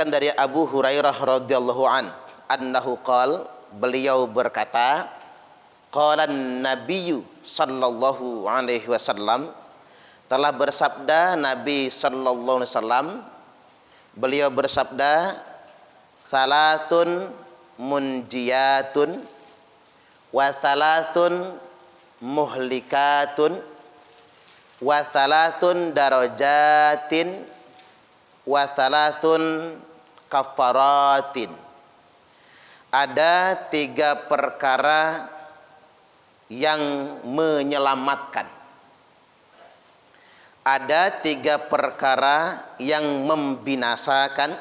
diriwayatkan dari Abu Hurairah radhiyallahu anhu qala, beliau berkata, qala an-nabiyyu sallallahu alaihi wasallam, telah bersabda Nabi sallallahu alaihi wasallam, beliau bersabda, salatun munjiyatun wa salatun muhlikatun wa salatun darajatin wa salatun kafaratin. Ada 3 perkara yang menyelamatkan. Ada 3 perkara yang membinasakan.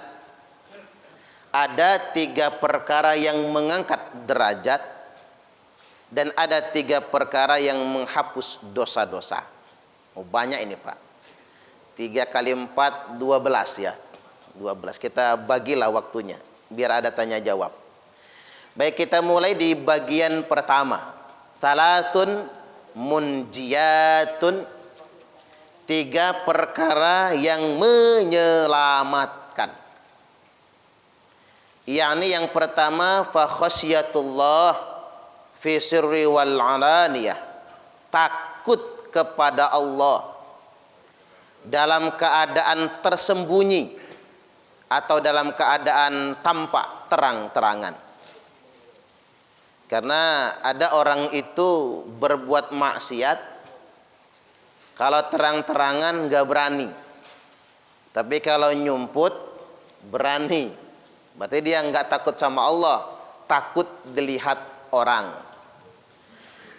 Ada 3 perkara yang mengangkat derajat. Dan ada 3 perkara yang menghapus dosa-dosa. Oh, banyak ini Pak. 3 kali 4, 12 ya. 12. Kita bagilah waktunya, biar ada tanya jawab. Baik, kita mulai di bagian pertama. Salatun munjiyatun. 3 perkara yang menyelamatkan. Yakni yang pertama, fa khasyatullah fi sirri wal alaniyah. Takut kepada Allah dalam keadaan tersembunyi atau dalam keadaan tampak terang-terangan. Karena ada orang itu berbuat maksiat, kalau terang-terangan nggak berani, tapi kalau nyumput berani. Berarti dia nggak takut sama Allah, takut dilihat orang.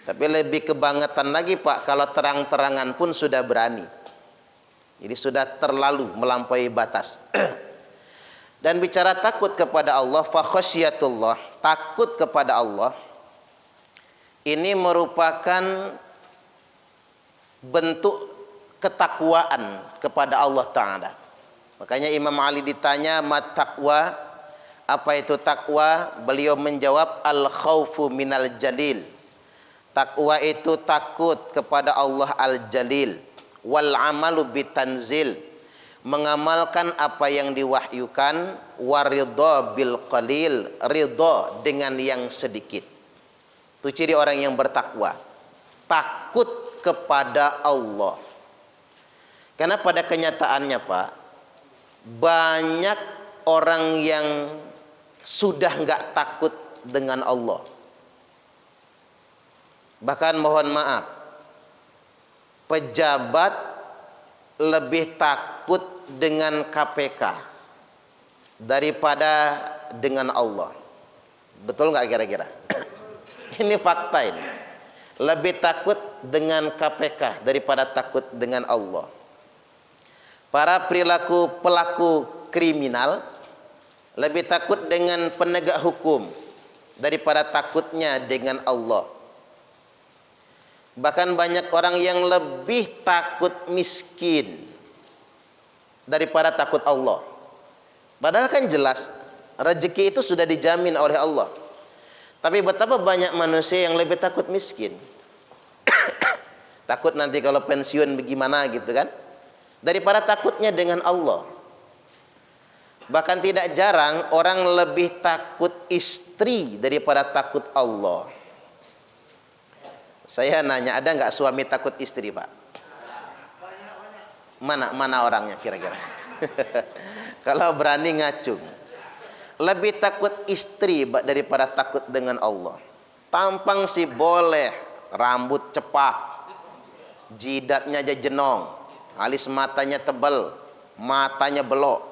Tapi lebih kebangetan lagi Pak, kalau terang-terangan pun sudah berani. Jadi sudah terlalu melampaui batas. Dan bicara takut kepada Allah, fa khasyatullah, takut kepada Allah, ini merupakan bentuk ketakwaan kepada Allah Ta'ala. Makanya Imam Ali ditanya, mat taqwa, apa itu takwa? Beliau menjawab, al khaufu minal jalil. Takwa itu takut kepada Allah al-jalil. Wal amalu bitanzil, mengamalkan apa yang diwahyukan. Waridha bil qalil, ridha dengan yang sedikit. Itu ciri orang yang bertakwa, takut kepada Allah. Karena pada kenyataannya Pak, banyak orang yang sudah nggak takut dengan Allah. Bahkan mohon maaf, pejabat lebih takut dengan KPK daripada dengan Allah. Betul nggak kira-kira? Ini fakta ini. Lebih takut dengan KPK daripada takut dengan Allah. Para pelaku kriminal lebih takut dengan penegak hukum daripada takutnya dengan Allah. Bahkan banyak orang yang lebih takut miskin daripada takut Allah. Padahal kan jelas rezeki itu sudah dijamin oleh Allah. Tapi betapa banyak manusia yang lebih takut miskin. Takut nanti kalau pensiun bagaimana gitu kan, daripada takutnya dengan Allah. Bahkan tidak jarang orang lebih takut istri daripada takut Allah. Saya nanya, ada nggak suami takut istri Pak? Mana orangnya kira-kira? Kalau berani ngacung. Lebih takut istri daripada takut dengan Allah. Tampang sih boleh, rambut cepak, jidatnya aja jenong, alis matanya tebal, matanya belok,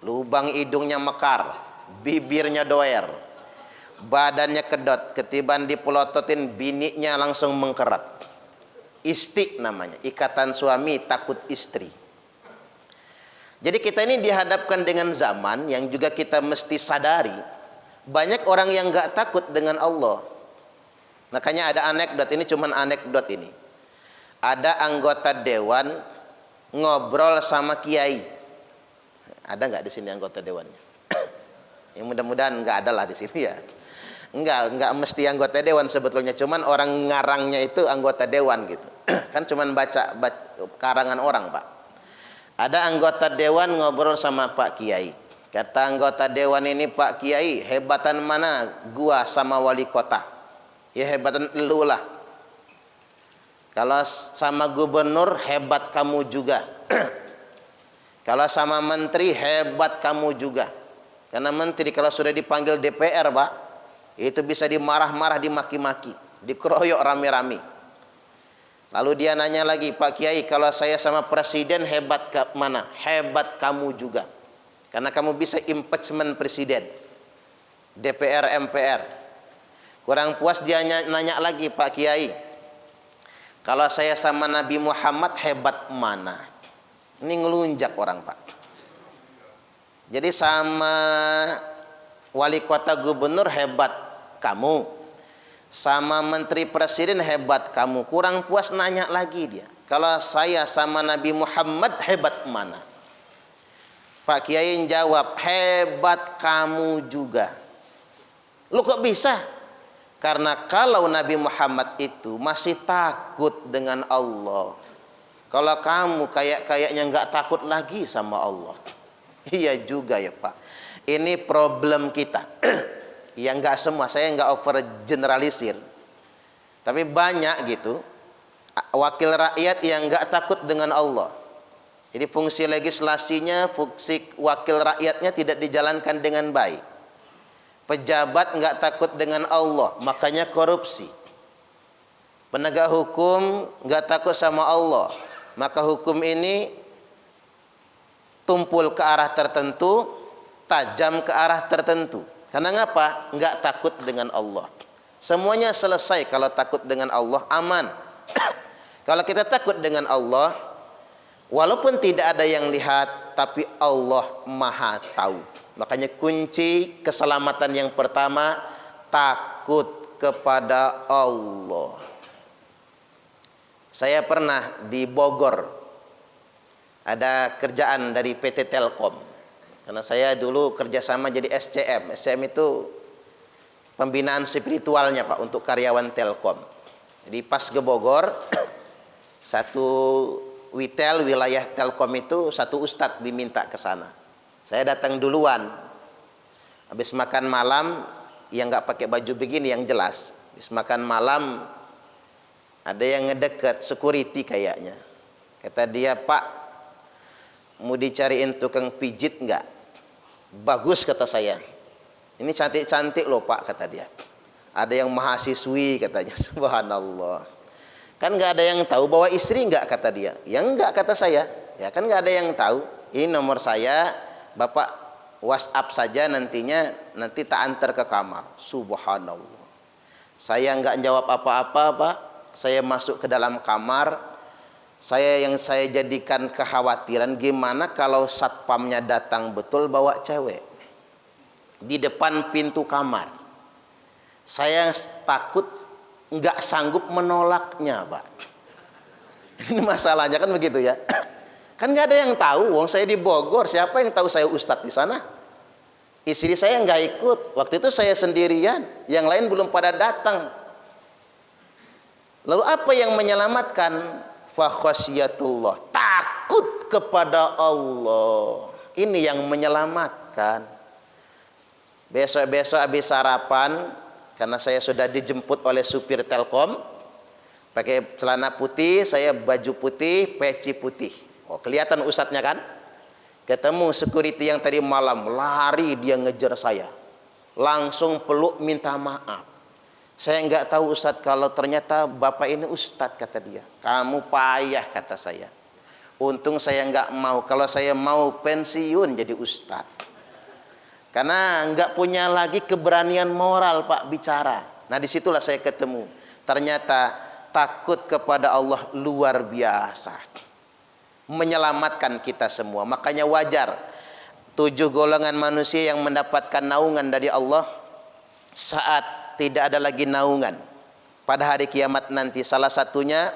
lubang hidungnya mekar, bibirnya doer, badannya kedot, ketiban dipelototin bininya langsung mengkerat. Isti namanya, ikatan suami takut istri. Jadi kita ini dihadapkan dengan zaman yang juga kita mesti sadari, banyak orang yang nggak takut dengan Allah. Makanya ada anekdot, ini cuman anekdot ini. Ada anggota dewan ngobrol sama kiai. Ada nggak di sini anggota dewannya? Ya mudah-mudahan nggak ada lah di sini ya. Enggak mesti anggota dewan sebetulnya, cuman orang ngarangnya itu anggota dewan gitu. Kan cuman baca karangan orang, Pak. Ada anggota dewan ngobrol sama Pak Kiai. Kata anggota dewan ini, Pak Kiai, hebatan mana gua sama wali kota? Ya hebatan elu lah. Kalau sama gubernur, hebat kamu juga. Kalau sama menteri, hebat kamu juga. Karena menteri kalau sudah dipanggil DPR, Pak, itu bisa dimarah-marah, dimaki-maki, dikeroyok rame-rame. Lalu dia nanya lagi, Pak Kiai, kalau saya sama presiden, hebat mana? Hebat kamu juga. Karena kamu bisa impeachment presiden, DPR, MPR. Kurang puas dia nanya lagi, Pak Kiai, kalau saya sama Nabi Muhammad hebat mana? Ini ngelunjak orang, Pak. Jadi sama wali kota gubernur hebat kamu, sama menteri presiden hebat kamu. Kurang puas nanya lagi dia, kalau saya sama Nabi Muhammad hebat mana? Pak Kiai jawab, hebat kamu juga. Lu kok bisa? Karena kalau Nabi Muhammad itu masih takut dengan Allah. Kalau kamu kayaknya nggak takut lagi sama Allah. Iya juga ya Pak. Ini problem kita. Ya nggak semua, saya nggak over generalisir. Tapi banyak gitu wakil rakyat yang nggak takut dengan Allah. Jadi fungsi legislasinya, fungsi wakil rakyatnya tidak dijalankan dengan baik. Pejabat nggak takut dengan Allah, makanya korupsi. Penegak hukum nggak takut sama Allah, maka hukum ini tumpul ke arah tertentu, tajam ke arah tertentu. Karena ngapa? Nggak takut dengan Allah. Semuanya selesai kalau takut dengan Allah, aman. Kalau kita takut dengan Allah, walaupun tidak ada yang lihat, tapi Allah Maha tahu. Makanya kunci keselamatan yang pertama, takut kepada Allah. Saya pernah di Bogor, ada kerjaan dari PT Telkom. Karena saya dulu kerjasama jadi SCM. SCM itu pembinaan spiritualnya Pak untuk karyawan Telkom. Jadi pas ke Bogor, satu Witel wilayah Telkom itu satu ustadz diminta ke sana. Saya datang duluan. Habis makan malam, yang nggak pakai baju begini yang jelas. Habis makan malam, ada yang ngedeket, security kayaknya. Kata dia, Pak, mau dicariin tukang pijit nggak? Bagus kata saya. Ini cantik-cantik loh Pak, kata dia. Ada yang mahasiswi katanya. Subhanallah. Kan nggak ada yang tahu bawa istri nggak, kata dia. Ya nggak, kata saya. Ya kan nggak ada yang tahu. Ini nomor saya, Bapak WhatsApp saja nantinya, nanti tak antar ke kamar. Subhanallah. Saya nggak jawab apa-apa Pak. Saya masuk ke dalam kamar. Yang saya jadikan kekhawatiran, gimana kalau satpamnya datang betul bawa cewek di depan pintu kamar. Saya takut nggak sanggup menolaknya, Pak. Ini masalahnya kan begitu ya. Kan nggak ada yang tahu, wong saya di Bogor, siapa yang tahu saya ustadz di sana? Istri saya nggak ikut. Waktu itu saya sendirian, yang lain belum pada datang. Lalu apa yang menyelamatkan? Fa khasyatullah, takut kepada Allah. Ini yang menyelamatkan. Besok-besok habis sarapan, karena saya sudah dijemput oleh supir Telkom, pakai celana putih, saya baju putih, peci putih. Oh, kelihatan ustadznya kan? Ketemu security yang tadi malam, lari dia ngejar saya. Langsung peluk minta maaf. Saya nggak tahu Ustadz, kalau ternyata Bapak ini Ustadz, kata dia. Kamu payah, kata saya. Untung saya nggak mau. Kalau saya mau pensiun jadi Ustadz. Karena nggak punya lagi keberanian moral Pak bicara. Nah disitulah saya ketemu. Ternyata takut kepada Allah luar biasa. Menyelamatkan kita semua. Makanya wajar 7 golongan manusia yang mendapatkan naungan dari Allah saat tidak ada lagi naungan pada hari kiamat nanti. Salah satunya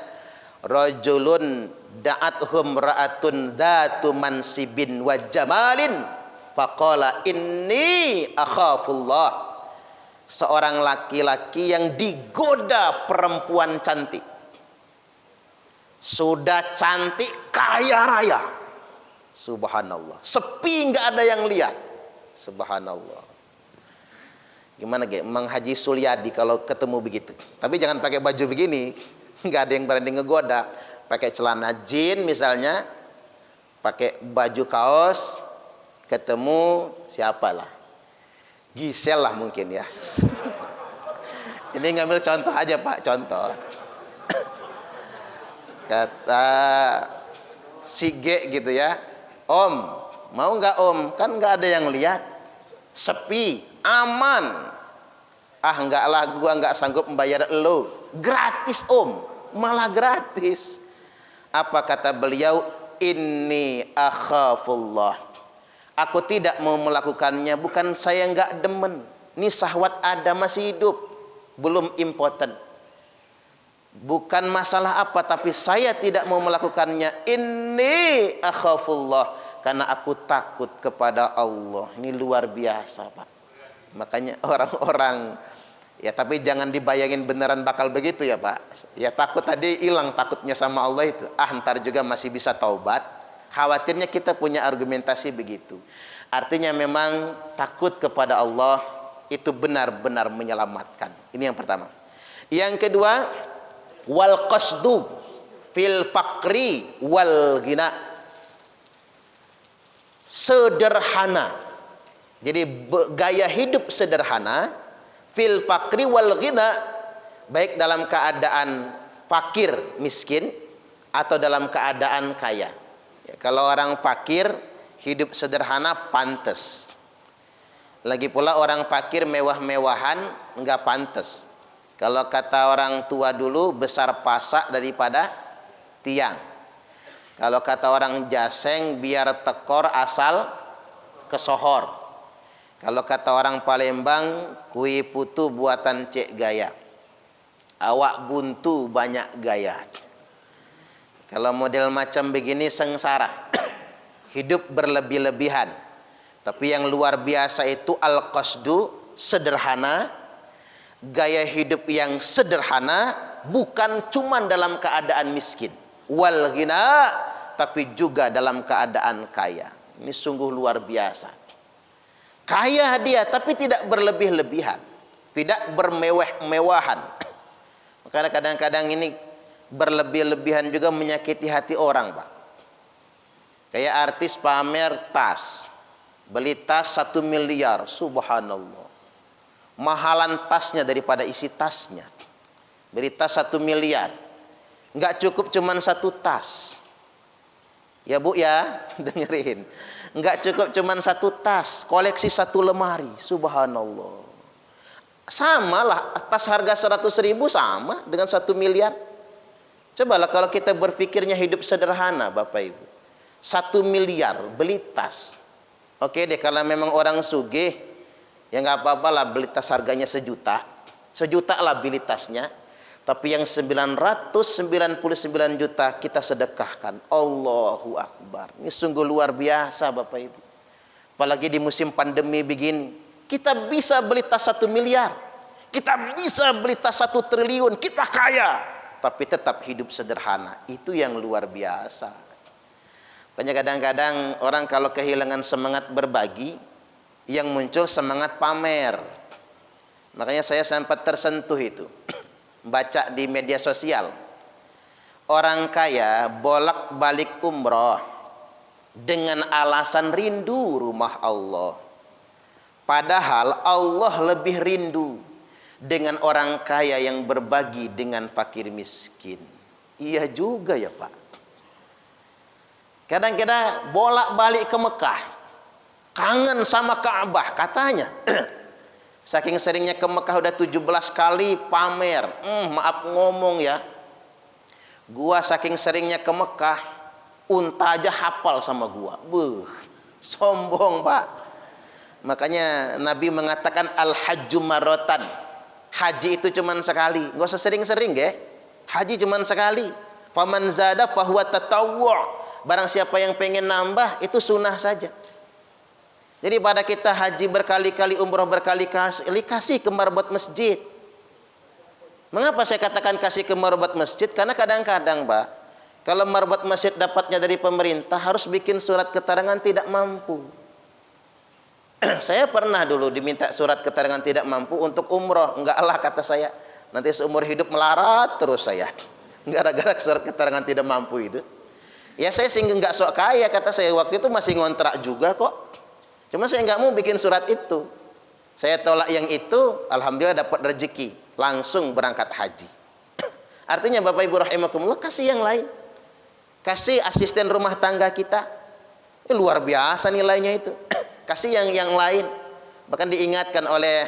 rajulun da'athum ra'atun dzatu mansibin wa jamalin faqala inni akhafullah. Seorang laki-laki yang digoda perempuan cantik. Sudah cantik, kaya raya. Subhanallah. Sepi, nggak ada yang lihat. Subhanallah. Gimana ge? Mang Haji Sulyadi kalau ketemu begitu. Tapi jangan pakai baju begini. Nggak ada yang berani ngegoda. Pakai celana jin misalnya, pakai baju kaos, ketemu siapalah, Gisel lah mungkin ya. Ini ngambil contoh aja Pak, contoh. Kata si G gitu ya, Om, mau nggak Om? Kan nggak ada yang lihat, sepi, aman. Ah nggak lah, gua nggak sanggup membayar lo. Gratis Om, malah gratis. Apa kata beliau? Inni akhafullah. Aku tidak mau melakukannya, bukan saya nggak demen. Ini syahwat ada masih hidup, belum impotent. Bukan masalah apa, tapi saya tidak mau melakukannya. Inni akhafullah, karena aku takut kepada Allah. Ini luar biasa Pak. Makanya orang-orang, ya tapi jangan dibayangin beneran bakal begitu ya Pak. Ya takut tadi hilang takutnya sama Allah itu. Ah ntar juga masih bisa taubat. Khawatirnya kita punya argumentasi begitu. Artinya memang takut kepada Allah itu benar-benar menyelamatkan. Ini yang pertama. Yang kedua, wal qasdu fil faqri wal ghina. Sederhana. Jadi gaya hidup sederhana fil faqri wal ghina, baik dalam keadaan fakir miskin atau dalam keadaan kaya. Ya, kalau orang fakir hidup sederhana pantas. Lagi pula orang fakir mewah-mewahan enggak pantas. Kalau kata orang tua dulu, besar pasak daripada tiang. Kalau kata orang Jaseng, biar tekor asal kesohor. Kalau kata orang Palembang, kui putu buatan cek gaya. Awak buntu banyak gaya. Kalau model macam begini sengsara. Hidup berlebih-lebihan. Tapi yang luar biasa itu al-qasdu, sederhana. Gaya hidup yang sederhana, bukan cuma dalam keadaan miskin. Wal ghina, tapi juga dalam keadaan kaya. Ini sungguh luar biasa. Kaya dia, tapi tidak berlebih-lebihan. Tidak bermewah-mewahan. Karena kadang-kadang ini berlebih-lebihan juga menyakiti hati orang Pak. Kayak artis pamer tas. Beli tas 1 miliar. Subhanallah. Mahalan tasnya daripada isi tasnya. Beli tas 1 miliar. Nggak cukup cuman 1 tas. Ya Bu ya, dengerin. Nggak cukup cuman 1 tas, koleksi 1 lemari. Subhanallah. Sama lah, tas harga 100.000 sama dengan 1 miliar. Cobalah kalau kita berpikirnya hidup sederhana Bapak Ibu. 1 miliar beli tas. Oke deh, kalau memang orang sugih, ya nggak apa-apa lah beli tas harganya 1 juta. 1 juta lah beli tasnya. Tapi yang 999 juta kita sedekahkan. Allahu Akbar. Ini sungguh luar biasa Bapak Ibu. Apalagi di musim pandemi begini. Kita bisa beli tas 1 miliar. Kita bisa beli tas 1 triliun. Kita kaya. Tapi tetap hidup sederhana. Itu yang luar biasa. Makanya kadang-kadang orang kalau kehilangan semangat berbagi, yang muncul semangat pamer. Makanya saya sempat tersentuh itu. Baca di media sosial. Orang kaya bolak-balik umroh dengan alasan rindu rumah Allah. Padahal Allah lebih rindu dengan orang kaya yang berbagi dengan fakir miskin. Iya juga ya Pak. Kadang-kadang bolak-balik ke Mekah. Kangen sama Ka'bah katanya. Saking seringnya ke Mekah udah 17 kali pamer. Maaf ngomong ya. Gua saking seringnya ke Mekah, unta aja hafal sama gua. Sombong Pak. Makanya Nabi mengatakan al-hajju marratan. Haji itu cuman sekali. Gak usah sering-sering ya. Haji cuman sekali. Faman zada fahuwa tatawwu'. Barang siapa yang pengen nambah, itu sunnah saja. Jadi pada kita haji berkali-kali, umroh berkali-kali, kasih ke marbot masjid. Mengapa saya katakan kasih ke marbot masjid? Karena kadang-kadang Pak, kalau marbot masjid dapatnya dari pemerintah, harus bikin surat keterangan tidak mampu. Saya pernah dulu diminta surat keterangan tidak mampu untuk umroh. Enggak lah, kata saya. Nanti seumur hidup melarat terus saya. Gara-gara surat keterangan tidak mampu itu. Ya saya sehingga enggak sok kaya, kata saya. Waktu itu masih ngontrak juga kok. Cuma saya enggak mau bikin surat itu. Saya tolak yang itu, alhamdulillah dapat rezeki. Langsung berangkat haji. Artinya Bapak Ibu rahimakumullah, kasih yang lain. Kasih asisten rumah tangga kita. Luar biasa nilainya itu. Kasih yang lain. Bahkan diingatkan oleh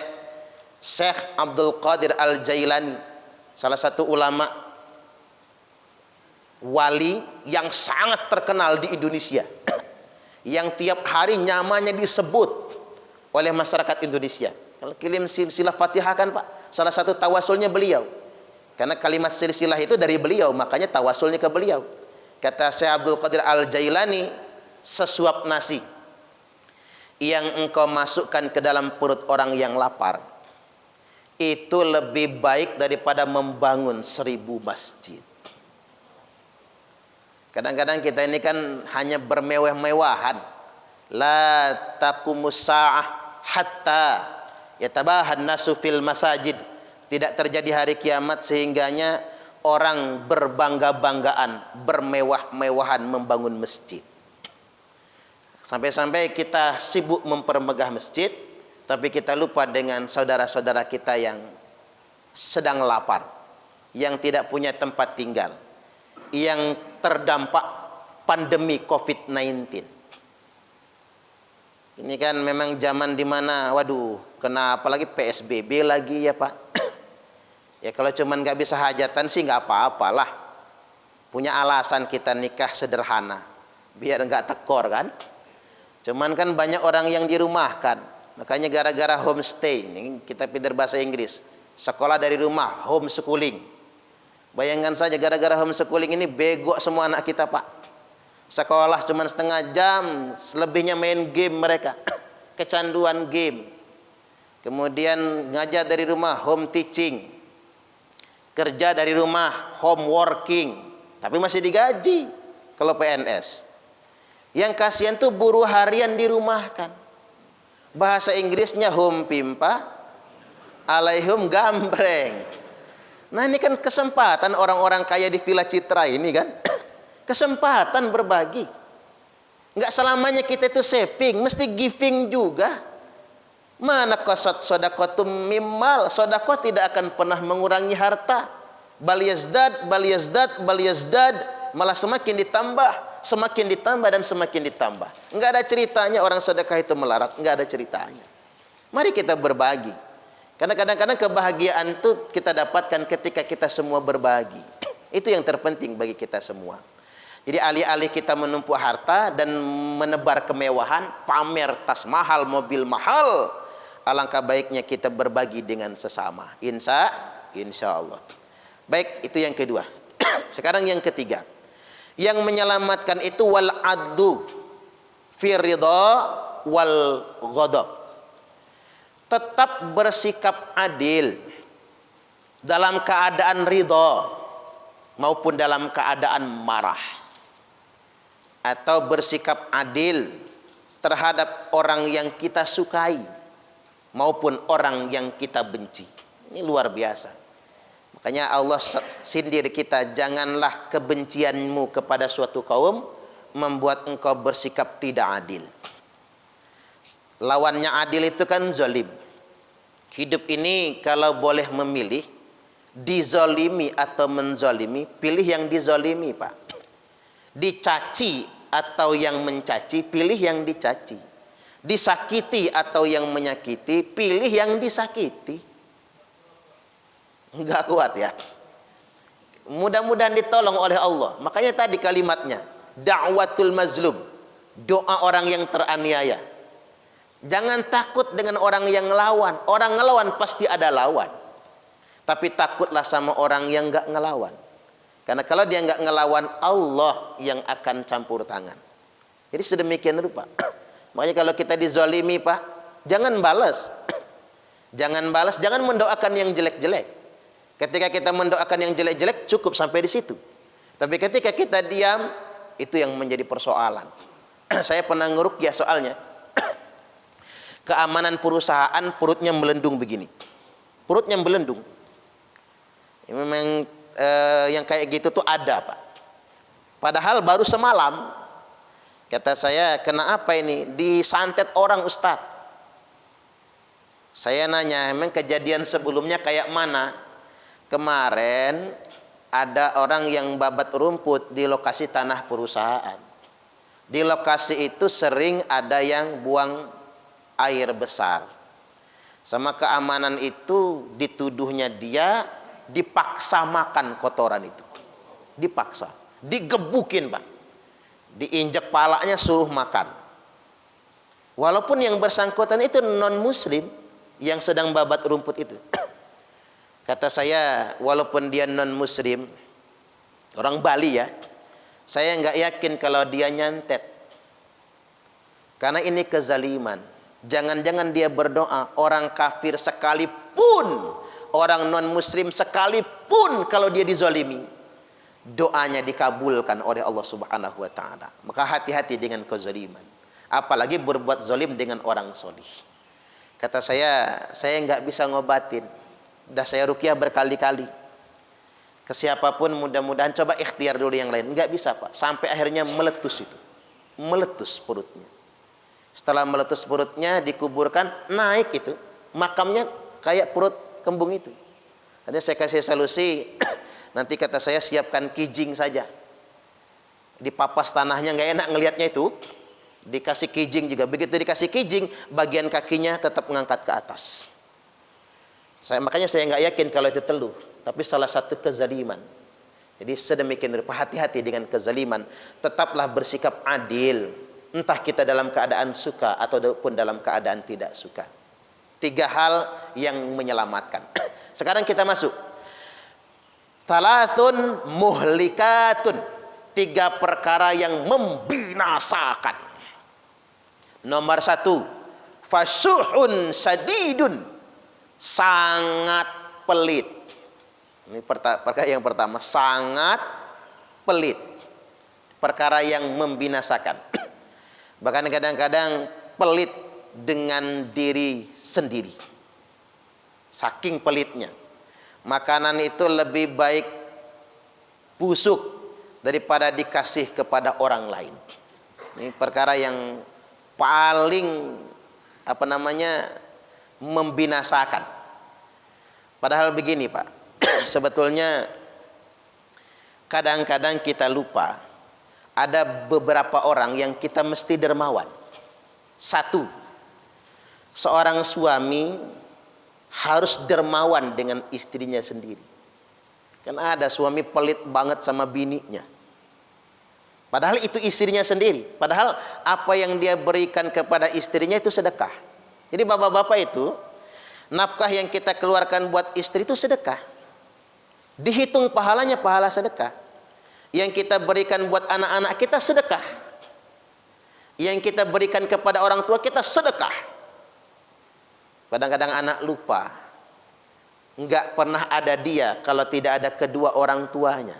Syekh Abdul Qadir Al-Jailani, salah satu ulama wali yang sangat terkenal di Indonesia. Yang tiap hari namanya disebut oleh masyarakat Indonesia. Kalau kirim silsilah Fatihah kan Pak, salah satu tawasulnya beliau. Karena kalimat silsilah itu dari beliau, makanya tawasulnya ke beliau. Kata Syekh Abdul Qadir Al-Jailani, sesuap nasi yang engkau masukkan ke dalam perut orang yang lapar itu lebih baik daripada membangun 1000 masjid. Kadang-kadang kita ini kan hanya bermewah-mewahan. La taqumus sa'ah hatta yatabahan nasu fil masajid. Tidak terjadi hari kiamat sehingganya orang berbangga-banggaan, bermewah-mewahan membangun masjid. Sampai-sampai kita sibuk mempermegah masjid, tapi kita lupa dengan saudara-saudara kita yang sedang lapar, yang tidak punya tempat tinggal, yang terdampak pandemi COVID-19. Ini kan memang zaman dimana, waduh, kenapa lagi PSBB lagi ya Pak? Ya kalau cuman nggak bisa hajatan sih nggak apa-apalah. Punya alasan kita nikah sederhana, biar nggak tekor kan. Cuman kan banyak orang yang dirumahkan. Makanya gara-gara homestay, ini kita pintar bahasa Inggris. Sekolah dari rumah, homeschooling. Bayangkan saja gara-gara homeschooling ini bego semua anak kita Pak. Sekolah cuma setengah jam, selebihnya main game mereka. Kecanduan game. Kemudian ngajar dari rumah, home teaching. Kerja dari rumah, home working, tapi masih digaji kalau PNS. Yang kasihan tuh buruh harian dirumahkan. Bahasa Inggrisnya home pimpa, alaihum gambreng. Nah ini kan kesempatan orang-orang kaya di Villa Citra ini kan. Kesempatan berbagi. Enggak selamanya kita itu saving, mesti giving juga. Mana qasad shadaqatum mimmal, sedekah tidak akan pernah mengurangi harta. Bal yazdad, malah semakin ditambah, dan semakin ditambah. Enggak ada ceritanya orang sedekah itu melarat, enggak ada ceritanya. Mari kita berbagi. Karena kadang-kadang kebahagiaan itu kita dapatkan ketika kita semua berbagi. Itu yang terpenting bagi kita semua. Jadi alih-alih kita menumpuk harta dan menebar kemewahan, pamer tas mahal, mobil mahal, alangkah baiknya kita berbagi dengan sesama. Insya Allah. Baik, itu yang kedua. Sekarang yang ketiga. Yang menyelamatkan itu wal addu fi ridha wal ghadab. Tetap bersikap adil dalam keadaan ridha maupun dalam keadaan marah. Atau bersikap adil terhadap orang yang kita sukai maupun orang yang kita benci. Ini luar biasa. Makanya Allah sindir kita, janganlah kebencianmu kepada suatu kaum membuat engkau bersikap tidak adil. Lawannya adil itu kan zalim. Hidup ini kalau boleh memilih, dizalimi atau menzalimi, pilih yang dizalimi Pak. Dicaci atau yang mencaci, pilih yang dicaci. Disakiti atau yang menyakiti, pilih yang disakiti. Enggak kuat ya. Mudah-mudahan ditolong oleh Allah. Makanya tadi kalimatnya, da'watul mazlum, doa orang yang teraniaya. Jangan takut dengan orang yang ngelawan. Orang ngelawan pasti ada lawan. Tapi takutlah sama orang yang enggak ngelawan. Karena kalau dia enggak ngelawan, Allah yang akan campur tangan. Jadi sedemikian rupa. Makanya kalau kita dizalimi Pak, jangan balas. Jangan balas, jangan mendoakan yang jelek-jelek. Ketika kita mendoakan yang jelek-jelek cukup sampai di situ. Tapi ketika kita diam, itu yang menjadi persoalan. Saya pernah ngeruqyah soalnya. keamanan perusahaan perutnya melendung begini. Perutnya melendung. Ya, memang yang kayak gitu tuh ada, Pak. Padahal baru semalam, kata saya, kenapa ini? Disantet orang, Ustadz. Saya nanya, memang kejadian sebelumnya kayak mana? Kemarin ada orang yang babat rumput di lokasi tanah perusahaan. Di lokasi itu sering ada yang buang air besar. Sama keamanan itu dituduhnya dia dipaksa makan kotoran itu. Dipaksa. Digebukin, Pak. Diinjak palanya suruh makan. Walaupun yang bersangkutan itu non muslim yang sedang babat rumput itu. Kata saya, walaupun dia non muslim, orang Bali ya, saya nggak yakin kalau dia nyantet. Karena ini kezaliman. Jangan-jangan dia berdoa, orang kafir sekalipun, orang non muslim sekalipun kalau dia dizalimi, doanya dikabulkan oleh Allah Subhanahu wa taala. Maka hati-hati dengan kezaliman. Apalagi berbuat zalim dengan orang solih. Kata saya nggak bisa ngobatin. Dah saya ruqyah berkali-kali. Ke siapapun mudah-mudahan coba ikhtiar dulu yang lain. Nggak bisa, Pak. Sampai akhirnya meletus itu. Meletus perutnya. Setelah meletus perutnya dikuburkan, naik itu. Makamnya kayak perut kembung itu. Jadi saya kasih solusi, nanti kata saya siapkan kijing saja. Dipapas tanahnya nggak enak ngelihatnya itu. Dikasih kijing juga. Begitu dikasih kijing, bagian kakinya tetap mengangkat ke atas. Makanya saya nggak yakin kalau itu teluh, tapi salah satu kezaliman. Jadi sedemikian rupa hati-hati dengan kezaliman. Tetaplah bersikap adil, entah kita dalam keadaan suka ataupun dalam keadaan tidak suka. 3 hal yang menyelamatkan. Sekarang kita masuk. Thalathun muhlikatun. 3 perkara yang membinasakan. Nomor 1, fasuhun sadidun. Sangat pelit. Ini perkara yang pertama, sangat pelit. Perkara yang membinasakan. Bahkan kadang-kadang pelit dengan diri sendiri. Saking pelitnya. Makanan itu lebih baik busuk daripada dikasih kepada orang lain. Ini perkara yang paling membinasakan. Padahal begini, Pak. Sebetulnya kadang-kadang kita lupa ada beberapa orang yang kita mesti dermawan. 1, seorang suami harus dermawan dengan istrinya sendiri. Karena ada suami pelit banget sama bininya. Padahal itu istrinya sendiri. Padahal apa yang dia berikan kepada istrinya itu sedekah. Jadi bapak-bapak itu, nafkah yang kita keluarkan buat istri itu sedekah. Dihitung pahalanya pahala sedekah. Yang kita berikan buat anak-anak kita sedekah. Yang kita berikan kepada orang tua kita sedekah. Kadang-kadang anak lupa. Enggak pernah ada dia kalau tidak ada kedua orang tuanya.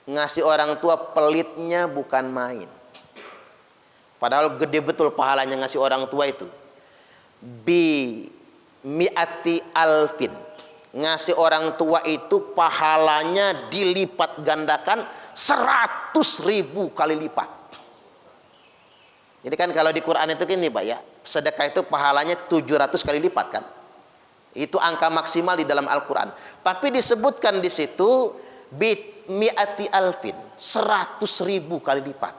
Ngasih orang tua pelitnya bukan main. Padahal gede betul pahalanya ngasih orang tua itu. Bi mi'ati alfin. Ngasih orang tua itu pahalanya dilipat gandakan 100.000 kali lipat. Jadi kan kalau di Quran itu gini, Pak ya, sedekah itu pahalanya 700 kali lipat kan. Itu angka maksimal di dalam Al-Quran. Tapi disebutkan di situ bi mi'ati alfin, 100.000 kali lipat.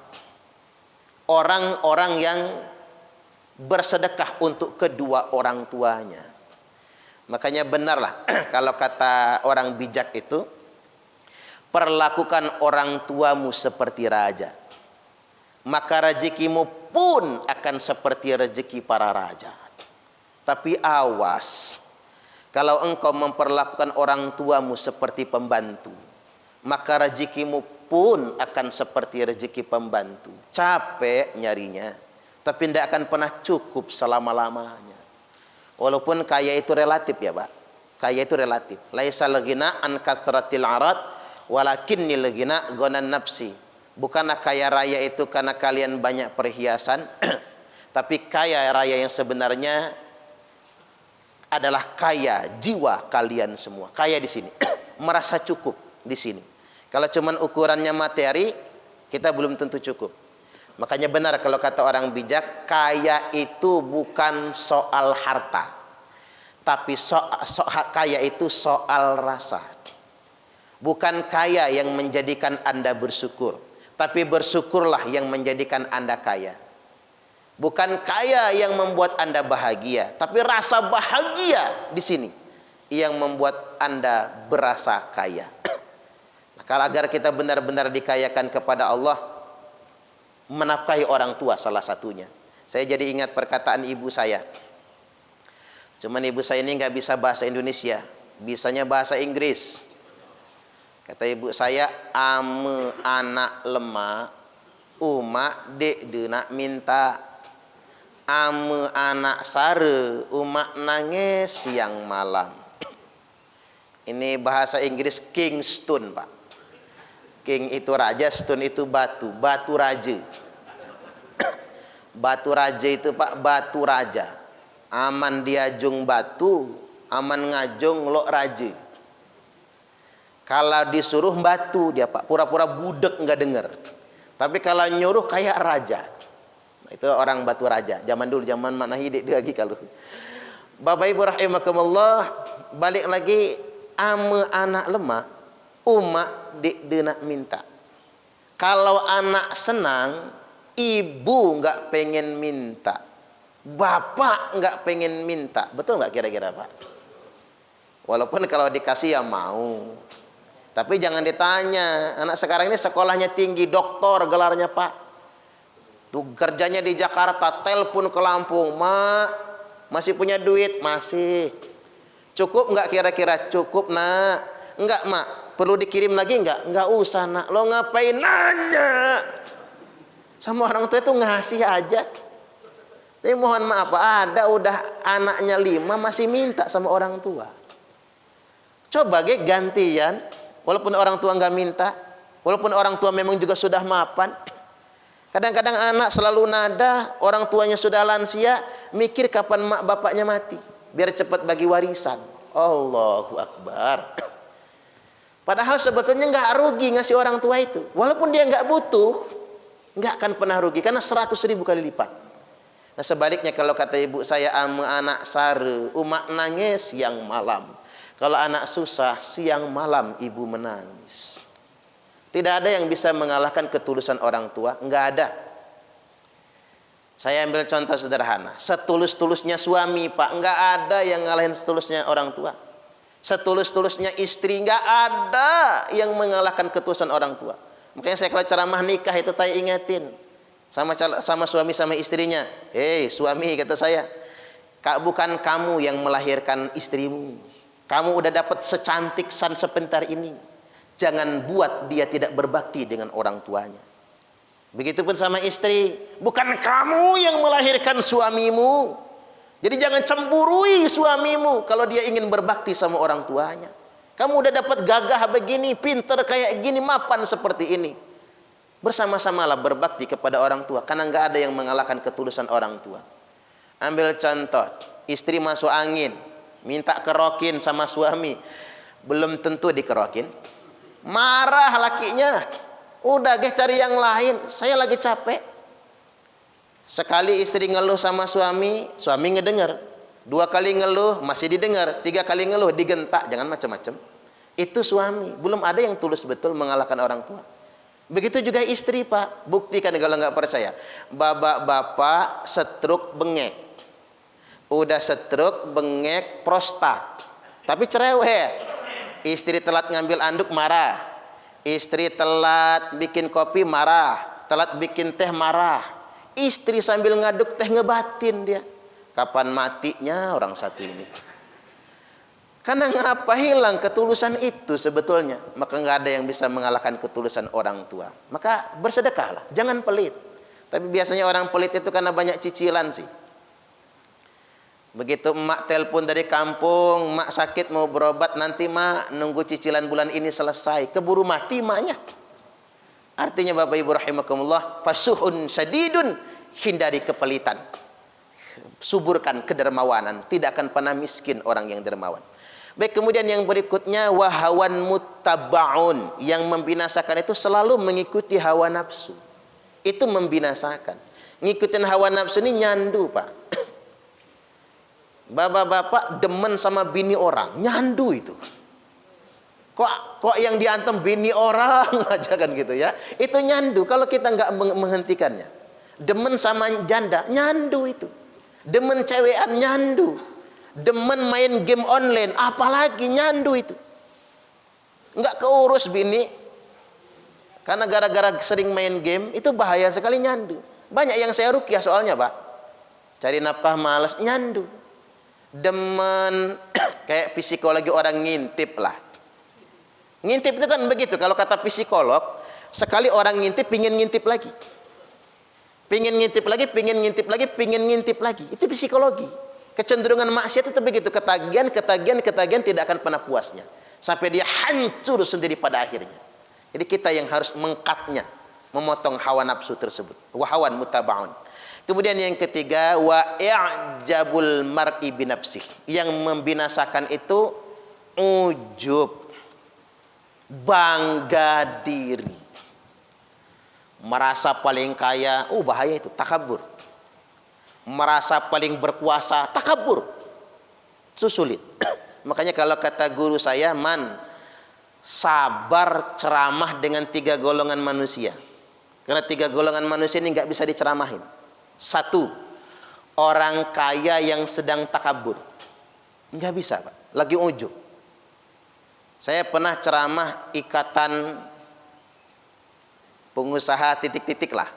Orang-orang yang bersedekah untuk kedua orang tuanya. Makanya benarlah kalau kata orang bijak itu, perlakukan orang tuamu seperti raja, maka rezekimu pun akan seperti rezeki para raja. Tapi awas, kalau engkau memperlakukan orang tuamu seperti pembantu, maka rezekimu pun akan seperti rezeki pembantu. Capek nyarinya, tapi tidak akan pernah cukup selama-lamanya. Walaupun kaya itu relatif ya, Pak. Kaya itu relatif. Laisal ghina an kathratil arad, walakinnil ghina ghanan nafsi. Bukanlah kaya raya itu karena kalian banyak perhiasan, Tapi kaya raya yang sebenarnya adalah kaya jiwa kalian semua. Kaya di sini. Merasa cukup di sini. Kalau cuman ukurannya materi, kita belum tentu cukup. Makanya benar kalau kata orang bijak, kaya itu bukan soal harta. Tapi kaya itu soal rasa. Bukan kaya yang menjadikan Anda bersyukur. Tapi bersyukurlah yang menjadikan Anda kaya. Bukan kaya yang membuat Anda bahagia, tapi rasa bahagia di sini yang membuat Anda berasa kaya. Nah, kalau agar kita benar-benar dikayakan kepada Allah, menafkahi orang tua salah satunya. Saya jadi ingat perkataan ibu saya. Cuman ibu saya ini nggak bisa bahasa Indonesia, bisanya bahasa Inggris. Kata ibu saya, ame anak lemah, umak dek de nak minta. Ame anak sare, umak nangis siang malam. Ini bahasa Inggris King Stone, Pak. King itu raja, stone itu batu, batu raja. Batu raja itu Pak, batu raja. Aman diajung batu, aman ngajung lok raja. Kalau disuruh batu dia Pak, pura-pura budek nggak dengar. Tapi kalau nyuruh kayak raja. Itu orang batu raja. Zaman dulu, zaman mana hidup dia lagi kalau. Bapak Ibu rahimakumullah, balik lagi, ame anak lemah, umak de nak minta. Kalau anak senang, ibu nggak pengen minta, bapak nggak pengen minta. Betul nggak kira-kira Pak? Walaupun kalau dikasih ya mau. Tapi jangan ditanya, anak sekarang ini sekolahnya tinggi, doktor gelarnya Pak. Tuh kerjanya di Jakarta, telepon ke Lampung, mak masih punya duit? Masih. Cukup nggak kira-kira? Cukup nak. Enggak mak, perlu dikirim lagi nggak? Nggak usah nak. Lo ngapain nanya? Sama orang tua itu ngasih aja. Tapi mohon maaf, ada udah anaknya 5 masih minta sama orang tua. Coba gantian, walaupun orang tua nggak minta, walaupun orang tua memang juga sudah mapan. Kadang-kadang anak selalu nada, orang tuanya sudah lansia, mikir kapan mak bapaknya mati, biar cepat bagi warisan. Allahu Akbar. Padahal sebetulnya nggak rugi ngasih orang tua itu, walaupun dia nggak butuh, nggak akan pernah rugi karena 100.000 kali lipat. Nah sebaliknya kalau kata ibu saya, ame anak sare, umak nangis siang malam. Kalau anak susah, siang malam ibu menangis. Tidak ada yang bisa mengalahkan ketulusan orang tua, enggak ada. Saya ambil contoh sederhana, setulus-tulusnya suami Pak, enggak ada yang ngalahin setulusnya orang tua. Setulus-tulusnya istri, enggak ada yang mengalahkan ketulusan orang tua. Makanya saya kalau ceramah nikah itu saya ingetin sama suami sama istrinya. Hei suami, kata saya, bukan kamu yang melahirkan istrimu. Kamu udah dapat secantik san sebentar ini. Jangan buat dia tidak berbakti dengan orang tuanya. Begitupun sama istri, bukan kamu yang melahirkan suamimu. Jadi jangan cemburui suamimu kalau dia ingin berbakti sama orang tuanya. Kamu udah dapat gagah begini, pinter kayak gini, mapan seperti ini. Bersama-samalah berbakti kepada orang tua, karena nggak ada yang mengalahkan ketulusan orang tua. Ambil contoh, istri masuk angin, minta kerokin sama suami, belum tentu dikerokin. Marah lakinya, udah cari yang lain, saya lagi capek. Sekali istri ngeluh sama suami, suami ngedengar. 2 kali ngeluh, masih didengar. 3 kali ngeluh, digentak. Jangan macam-macam. Itu suami, belum ada yang tulus betul mengalahkan orang tua. Begitu juga istri Pak, buktikan kalau nggak percaya. Bapak stroke bengek, udah stroke bengek prostat, tapi cerewet. Istri telat ngambil anduk marah, istri telat bikin kopi marah, telat bikin teh marah. Istri sambil ngaduk teh ngebatin dia. Kapan matinya orang satu ini? Karena ngapa hilang ketulusan itu sebetulnya? Maka nggak ada yang bisa mengalahkan ketulusan orang tua. Maka bersedekahlah, jangan pelit. Tapi biasanya orang pelit itu karena banyak cicilan sih. Begitu emak telepon dari kampung, emak sakit mau berobat, nanti emak nunggu cicilan bulan ini selesai, keburu mati emaknya. Artinya Bapak Ibu rahimakumullah, fasuhun syadidun, hindari kepelitan. suburkan kedermawanan, tidak akan pernah miskin orang yang dermawan. Baik, kemudian yang berikutnya wahawan muttabaun, yang membinasakan itu selalu mengikuti hawa nafsu. Itu membinasakan. Ngikutin hawa nafsu ini nyandu, Pak. Bapak-bapak demen sama bini orang, nyandu itu. Kok yang diantem bini orang aja kan gitu ya. Itu nyandu kalau kita nggak menghentikannya. Demen sama janda, nyandu itu. Demen cewekan, nyandu. Demen main game online, apalagi nyandu itu. Nggak keurus bini. Karena gara-gara sering main game, itu bahaya sekali nyandu. Banyak yang saya rukyah soalnya, Pak. Cari nafkah malas, nyandu. Demen kayak psikologi orang ngintip lah. Ngintip itu kan begitu. Kalau kata psikolog, sekali orang ngintip, pingin ngintip lagi. Pingin ngintip lagi, pingin ngintip lagi, pingin ngintip lagi. Itu psikologi. Kecenderungan maksiat itu begitu. Ketagihan tidak akan pernah puasnya. Sampai dia hancur sendiri pada akhirnya. Jadi kita yang harus mengkatnya, memotong hawa nafsu tersebut. Wahawan mutaba'un. Kemudian yang ketiga, wa i'jabul mar'i binafsih. Yang membinasakan itu ujub. Bangga diri, merasa paling kaya, bahaya itu, takabur. Merasa paling berkuasa, takabur, itu sulit. Makanya kalau kata guru saya, sabar ceramah dengan 3 golongan manusia. Karena 3 golongan manusia ini nggak bisa diceramahin. 1, orang kaya yang sedang takabur, nggak bisa, Pak, lagi ujub. Saya pernah ceramah ikatan pengusaha titik-titik lah.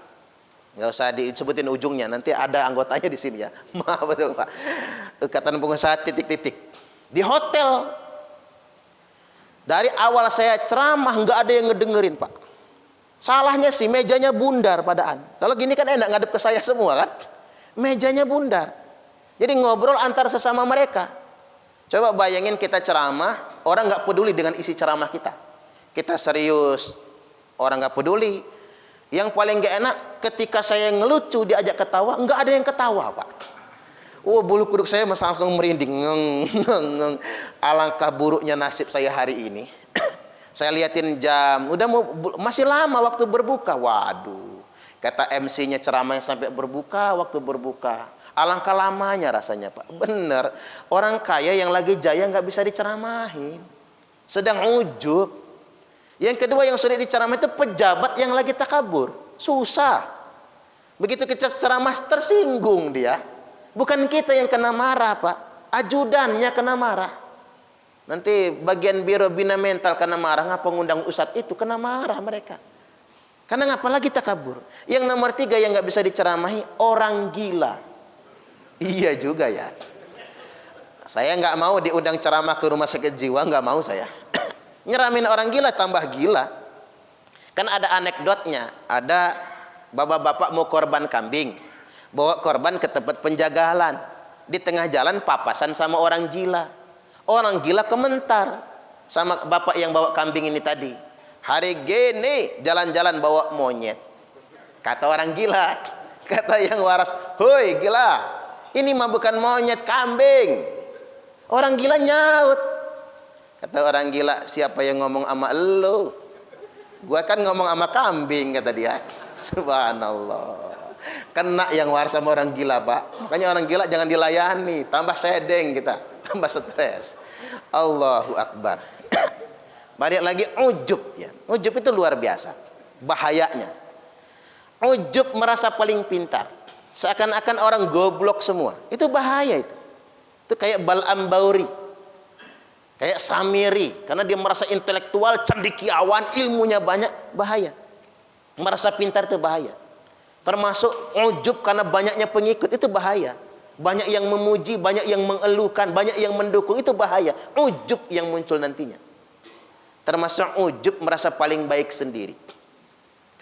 Nggak usah disebutin ujungnya, nanti ada anggotanya di sini ya. Maaf, betul, Pak. Ikatan pengusaha titik-titik. Di hotel. Dari awal saya ceramah nggak ada yang ngedengerin, Pak. Salahnya sih mejanya bundar padaan. Kalau gini kan enak ngadep ke saya semua kan. Mejanya bundar. Jadi ngobrol antar sesama mereka. Coba bayangin kita ceramah, orang nggak peduli dengan isi ceramah kita. Kita serius, orang nggak peduli. Yang paling nggak enak, ketika saya ngelucu diajak ketawa, nggak ada yang ketawa, Pak. Bulu kuduk saya langsung merinding. Alangkah buruknya nasib saya hari ini. Saya liatin jam, masih lama waktu berbuka. Waduh, kata MC-nya ceramahnya sampai berbuka, waktu berbuka. Alangkah lamanya rasanya, Pak. Bener, orang kaya yang lagi jaya nggak bisa diceramahin, sedang ujub. Yang kedua yang sulit diceramah itu pejabat yang lagi takabur, susah. Begitu kita ceramah tersinggung dia. Bukan kita yang kena marah, Pak, ajudannya kena marah. Nanti bagian biro bina mental kena marah, ngapa ngundang ustadz itu, kena marah mereka. Karena ngapa lagi takabur. Yang nomor 3 yang nggak bisa diceramahi, orang gila. Iya juga ya. Saya nggak mau diundang ceramah ke rumah sakit jiwa, nggak mau saya. Nyeramin orang gila tambah gila. Kan ada anekdotnya. Ada bapak-bapak mau korban kambing, bawa korban ke tempat penjagalan. Di tengah jalan papasan sama orang gila. Orang gila komentar sama bapak yang bawa kambing ini tadi. Hari gini jalan-jalan bawa monyet. Kata orang gila, kata yang waras, "Hoi gila, ini mah bukan monyet, kambing." Orang gila nyaut. Kata orang gila, "Siapa yang ngomong sama elu? Gua kan ngomong sama kambing," kata dia. Subhanallah. Kena yang waras sama orang gila, Pak. Makanya orang gila jangan dilayani, tambah sedeng kita, tambah stres. Allahu Akbar. Balik lagi ujub ya. Ujub itu luar biasa bahayanya. Ujub merasa paling pintar. Seakan-akan orang goblok semua. Itu bahaya itu. Itu kayak Bal'am Bauri. Kayak Samiri. Karena dia merasa intelektual, cendekiawan, ilmunya banyak. Bahaya. Merasa pintar itu bahaya. Termasuk ujub karena banyaknya pengikut. Itu bahaya. Banyak yang memuji, banyak yang mengeluhkan, banyak yang mendukung. Itu bahaya. Ujub yang muncul nantinya. Termasuk ujub merasa paling baik sendiri.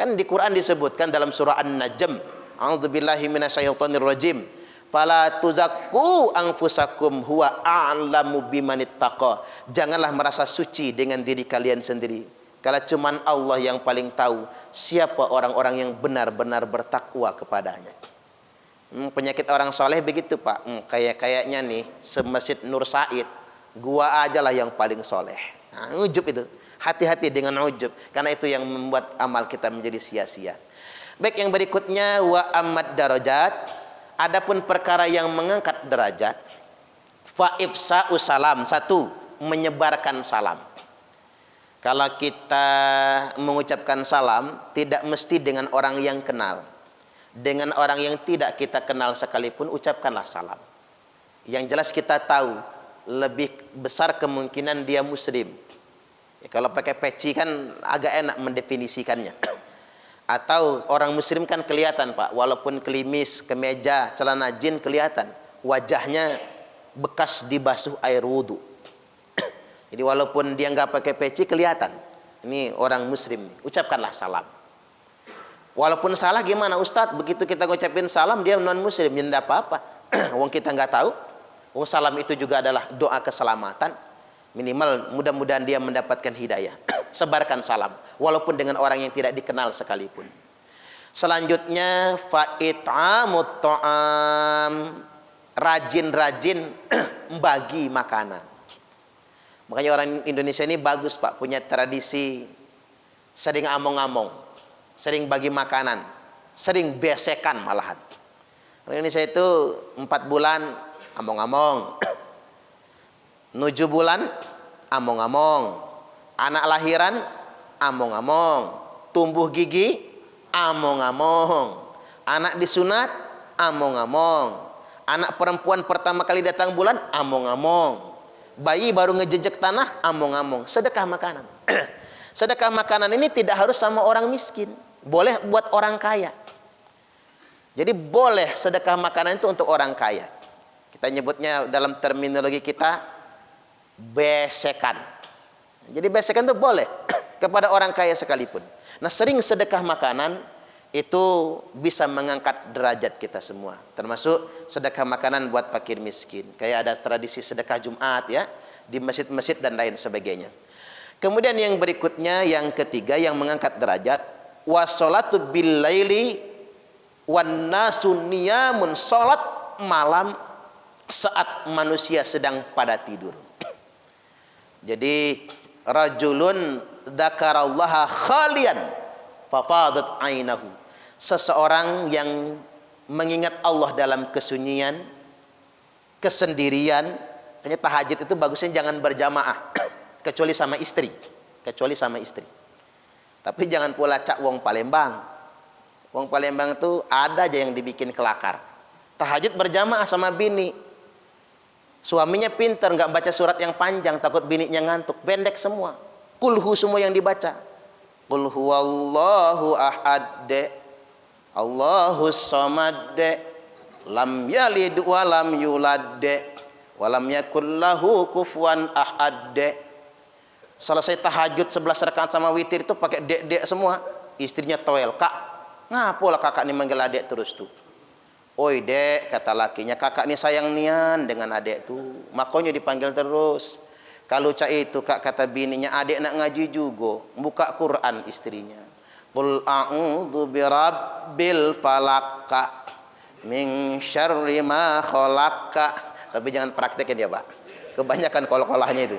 Kan di Quran disebutkan dalam surah An-Najm. A'udzubillahi minasyaitonir rajim. Fala tuzakku anfusakum huwa a'lamu bimanittaqa. Janganlah merasa suci dengan diri kalian sendiri. Kalau cuman Allah yang paling tahu siapa orang-orang yang benar-benar bertakwa kepadanya. Penyakit orang soleh begitu Pak. Kayaknya nih semasjid Nur Said, gua aja lah yang paling soleh. Nah, ujub itu. Hati-hati dengan ujub, karena itu yang membuat amal kita menjadi sia-sia. Baik, yang berikutnya wa amad darajat. Adapun perkara yang mengangkat derajat, fa ifsa'u salam. Satu, menyebarkan salam. Kalau kita mengucapkan salam, tidak mesti dengan orang yang kenal. Dengan orang yang tidak kita kenal sekalipun, ucapkanlah salam. Yang jelas kita tahu, lebih besar kemungkinan dia muslim. Ya, kalau pakai peci kan agak enak mendefinisikannya. Atau orang muslim kan kelihatan Pak, walaupun kelimis, kemeja, celana jin kelihatan. Wajahnya bekas dibasuh air wudhu. Jadi walaupun dia nggak pakai peci kelihatan. Ini orang muslim. Ucapkanlah salam. Walaupun salah gimana Ustadz? Begitu kita ngucapin salam dia non muslim, ya enggak apa-apa. Wong kita nggak tahu. Wong salam itu juga adalah doa keselamatan. Minimal mudah-mudahan dia mendapatkan hidayah. Sebarkan salam. Walaupun dengan orang yang tidak dikenal sekalipun. Selanjutnya fa'it'amut ta'am. Rajin-rajin bagi makanan. Makanya orang Indonesia ini bagus Pak, punya tradisi sering among-among, sering bagi makanan, sering besekan malahan. Orang Indonesia itu 4 bulan among-among, 7 bulan among-among, anak lahiran among-among, tumbuh gigi among-among, anak disunat among-among, anak perempuan pertama kali datang bulan among-among. Bayi baru ngejejek tanah, among-among. Sedekah makanan. Sedekah makanan ini tidak harus sama orang miskin. Boleh buat orang kaya. Jadi boleh sedekah makanan itu untuk orang kaya. Kita nyebutnya dalam terminologi kita besekan. Jadi besekan itu boleh kepada orang kaya sekalipun. Nah, sering sedekah makanan itu bisa mengangkat derajat kita semua, termasuk sedekah makanan buat fakir miskin. Kayak ada tradisi sedekah Jumat ya di masjid-masjid dan lain sebagainya. Kemudian yang berikutnya, yang ketiga yang mengangkat derajat, wassalatu bil laili wan nasu niyamun, salat malam saat manusia sedang pada tidur. Jadi rajulun dzakarallaha khalian fafadat ainahu. Seseorang yang mengingat Allah dalam kesunyian, kesendirian. Hanya tahajud itu bagusnya jangan berjamaah, kecuali sama istri. Tapi jangan pula cak wong Palembang. Wong Palembang itu ada aja yang dibikin kelakar. Tahajud berjamaah sama bini. Suaminya pintar, nggak baca surat yang panjang, takut bininya ngantuk. Pendek semua. Kulhu semua yang dibaca. Qul huwallahu ahad. Allahus samad, lam yalid wa lam yulad wa lam yakul lahu kufuwan ahad. Selesai tahajud 11 rakaat sama witir itu pakai dek-dek semua. Istrinya toel, "Kak, ngapalah kakak ini manggil adek terus tuh?" "Oi dek," kata lakinya, "kakak ini sayang nian dengan adek tuh, makanya dipanggil terus." Kalau cak itu kak, kata bininya, adek nak ngaji juga, buka Quran istrinya. Qul a'udzu birabbil falaq min syarri ma khalaq. Tapi jangan praktekin ya Pak. Kebanyakan kol-kolahnya itu.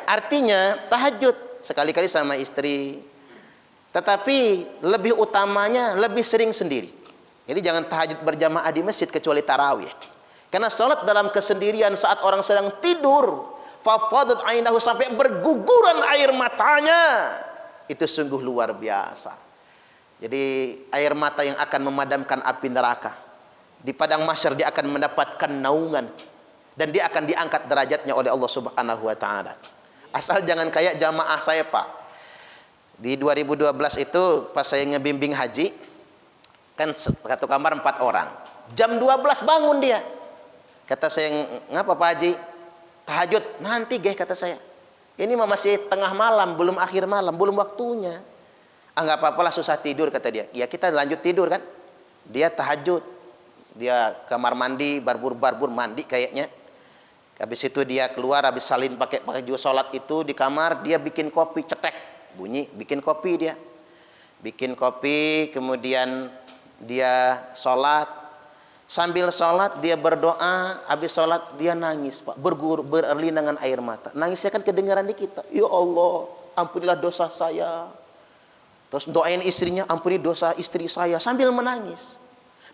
Artinya tahajud sekali-kali sama istri. Tetapi lebih utamanya lebih sering sendiri. Jadi jangan tahajud berjamaah di masjid kecuali tarawih. Karena salat dalam kesendirian saat orang sedang tidur, fafadat ainahu, sampai berguguran air matanya. Itu sungguh luar biasa. Jadi air mata yang akan memadamkan api neraka. Di padang mahsyar dia akan mendapatkan naungan. Dan dia akan diangkat derajatnya oleh Allah Subhanahu wa ta'ala. Asal jangan kayak jamaah saya Pak. Di 2012 itu pas saya ngebimbing haji, kan satu kamar 4 orang. Jam 12 bangun dia. Kata saya, "Ngapa Pak Haji?" "Tahajud." "Nanti geh," kata saya. "Ini masih tengah malam, belum akhir malam, belum waktunya." "Ah, nggak apa-apalah, susah tidur," kata dia. "Ya kita lanjut tidur kan." Dia tahajud. Dia kamar mandi, barbur mandi kayaknya. Habis itu dia keluar, habis salin pakai baju sholat itu di kamar, dia bikin kopi, cetek, bunyi, bikin kopi dia. Bikin kopi, kemudian dia sholat. Sambil sholat dia berdoa, habis sholat dia nangis, Pak, berlinangan air mata. Nangisnya kan kedengaran di kita. Ya Allah, ampunilah dosa saya. Terus doain istrinya, ampuni dosa istri saya, sambil menangis.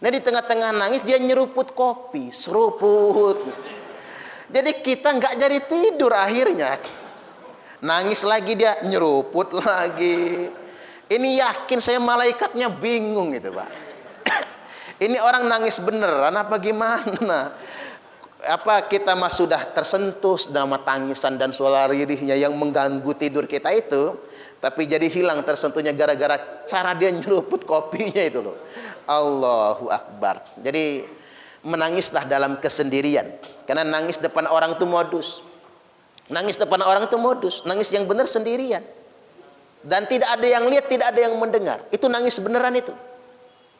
Nah di tengah-tengah nangis dia nyeruput kopi, seruput. Jadi kita nggak jadi tidur akhirnya. Nangis lagi dia, nyeruput lagi. Ini yakin saya malaikatnya bingung itu, Pak. Ini orang nangis beneran apa gimana? Apa kita mah sudah tersentuh sama tangisan dan suara ririhnya yang mengganggu tidur kita itu, tapi jadi hilang tersentuhnya gara-gara cara dia nyeruput kopinya itu loh. Allahu Akbar. Jadi menangislah dalam kesendirian. Karena nangis depan orang itu modus. Nangis depan orang itu modus. Nangis yang benar sendirian. Dan tidak ada yang lihat, tidak ada yang mendengar. Itu nangis beneran itu.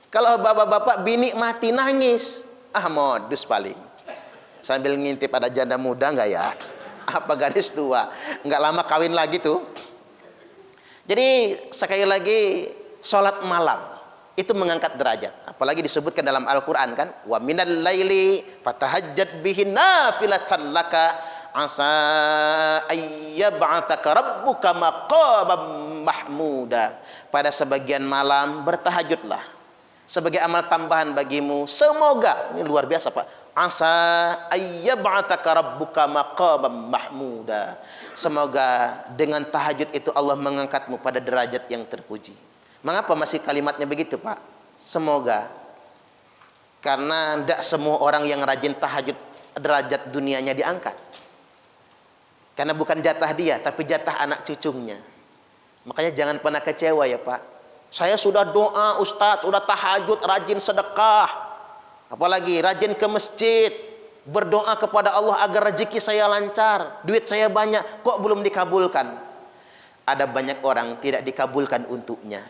Kalau bapak-bapak bini mati nangis, modus paling. Sambil ngintip ada janda muda nggak ya? Apa gadis tua? Nggak lama kawin lagi tuh. Jadi sekali lagi sholat malam itu mengangkat derajat. Apalagi disebutkan dalam Al-Quran kan, wa minal laili fatahajjat bihi nafilatan laka asa ayyab'ataka rabbuka maqaman mahmuda. Pada sebagian malam bertahajudlah sebagai amal tambahan bagimu, semoga, ini luar biasa Pak, asa ayyab'ataka rabbuka maqaman mahmuda, semoga dengan tahajud itu Allah mengangkatmu pada derajat yang terpuji. Mengapa masih kalimatnya begitu Pak? Semoga. Karena tidak semua orang yang rajin tahajud derajat dunianya diangkat. Karena bukan jatah dia, tapi jatah anak cucunya. Makanya jangan pernah kecewa ya Pak. Saya sudah doa Ustadz, sudah tahajud, rajin sedekah, apalagi rajin ke masjid, berdoa kepada Allah agar rezeki saya lancar, duit saya banyak, kok belum dikabulkan? Ada banyak orang tidak dikabulkan untuknya,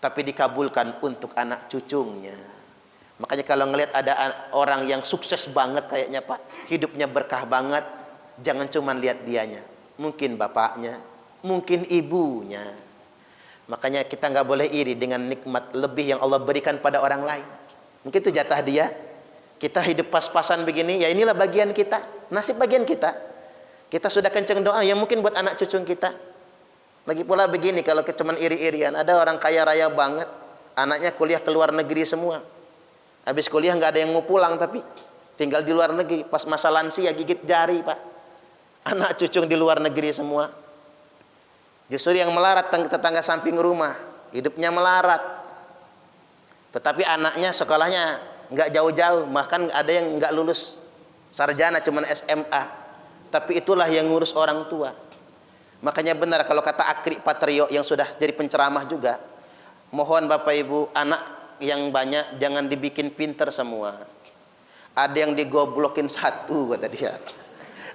tapi dikabulkan untuk anak cucunya. Makanya kalau ngelihat ada orang yang sukses banget kayaknya Pak, hidupnya berkah banget, jangan cuma lihat dianya, mungkin bapaknya, mungkin ibunya. Makanya kita nggak boleh iri dengan nikmat lebih yang Allah berikan pada orang lain. Mungkin itu jatah dia. Kita hidup pas-pasan begini, ya inilah bagian kita, nasib bagian kita. Kita sudah kenceng doa, ya mungkin buat anak cucu kita. Lagi pula begini, kalau cuman iri-irian, ada orang kaya raya banget, anaknya kuliah ke luar negeri semua. Habis kuliah nggak ada yang mau pulang, tapi tinggal di luar negeri. Pas masa lansia gigit jari Pak. Anak cucu di luar negeri semua. Justru yang melarat tetangga samping rumah, hidupnya melarat. Tetapi anaknya sekolahnya nggak jauh-jauh, bahkan ada yang nggak lulus sarjana, cuman SMA. Tapi itulah yang ngurus orang tua. Makanya benar kalau kata Akri Patrio yang sudah jadi penceramah juga, mohon Bapak Ibu, anak yang banyak jangan dibikin pinter semua. Ada yang digoblokin satu kata dia.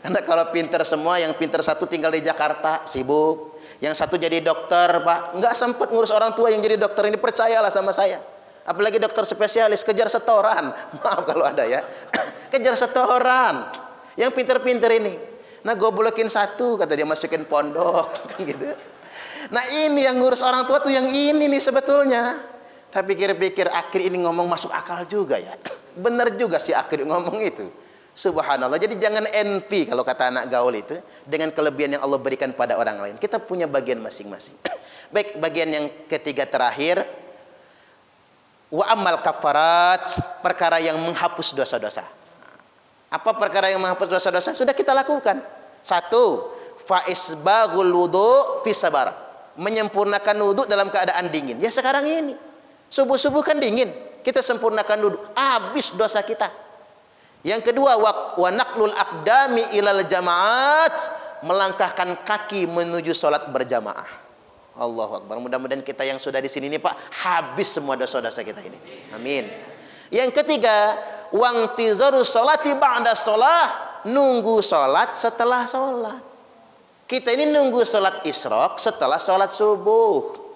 Karena kalau pinter semua, yang pinter satu tinggal di Jakarta sibuk. Yang satu jadi dokter Pak, nggak sempat ngurus orang tua yang jadi dokter ini, percayalah sama saya. Apalagi dokter spesialis, kejar setoran. Maaf kalau ada ya. Kejar setoran. Yang pinter-pinter ini. Nah goblokin satu, kata dia, masukin pondok. Gitu. Nah ini yang ngurus orang tua tuh yang ini nih sebetulnya. Tapi pikir-pikir Akri ini ngomong masuk akal juga ya. Bener juga si Akri ngomong itu. Subhanallah. Jadi jangan envy kalau kata anak gaul itu dengan kelebihan yang Allah berikan pada orang lain. Kita punya bagian masing-masing. Baik, bagian yang ketiga terakhir, wa amal kafarat, perkara yang menghapus dosa-dosa. Apa perkara yang menghapus dosa-dosa? Sudah kita lakukan. Satu, fa isbaghul wudu fi sabar. Menyempurnakan wudu dalam keadaan dingin. Ya sekarang ini. Subuh-subuh kan dingin. Kita sempurnakan wudu, habis dosa kita. Yang kedua, wa naqlul aqdami ilal jamaat, melangkahkan kaki menuju salat berjamaah. Allahu Akbar. Mudah-mudahan kita yang sudah di sini nih Pak, habis semua dosa-dosa kita ini. Amin. Yang ketiga, wangtizaru sholati ba'da sholah, nunggu salat setelah salat. Kita ini nunggu salat isyraq setelah salat subuh.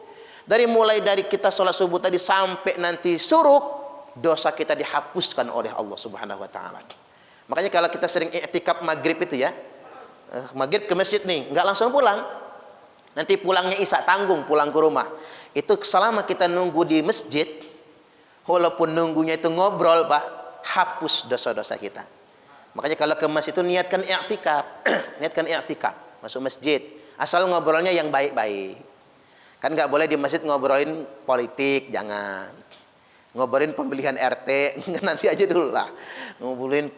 Mulai dari kita salat subuh tadi sampai nanti suruk, dosa kita dihapuskan oleh Allah Subhanahu wa taala. Makanya kalau kita sering i'tikaf maghrib itu ya, maghrib ke masjid nih, nggak langsung pulang. Nanti pulangnya isya, tanggung pulang ke rumah. Itu selama kita nunggu di masjid, walaupun nunggunya itu ngobrol Pak, hapus dosa-dosa kita. Makanya kalau ke masjid itu niatkan i'tikaf, niatkan i'tikaf, masuk masjid. Asal ngobrolnya yang baik-baik. Kan nggak boleh di masjid ngobrolin politik, jangan. Ngobrolin pemilihan RT, nanti aja dulu lah.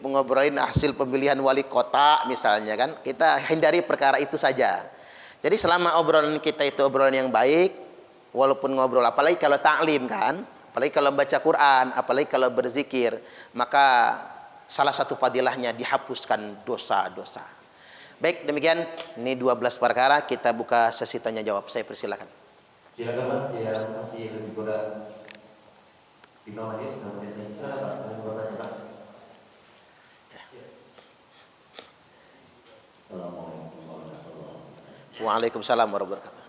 Ngobrolin hasil pemilihan wali kota misalnya kan. Kita hindari perkara itu saja. Jadi selama obrolan kita itu obrolan yang baik, walaupun ngobrol, apalagi kalau taklim kan, apalagi kalau baca Quran, apalagi kalau berzikir, maka salah satu fadilahnya dihapuskan dosa-dosa. Baik, demikian ini 12 perkara, kita buka sesi tanya jawab. Saya persilakan. Silakan Pak, ya masih lebih kurang 5 menit, 6 menit lagi. Silakan Pak, dengan bertanya Pak. Assalamualaikum warahmatullahi wabarakatuh. Waalaikumsalam warahmatullahi wabarakatuh.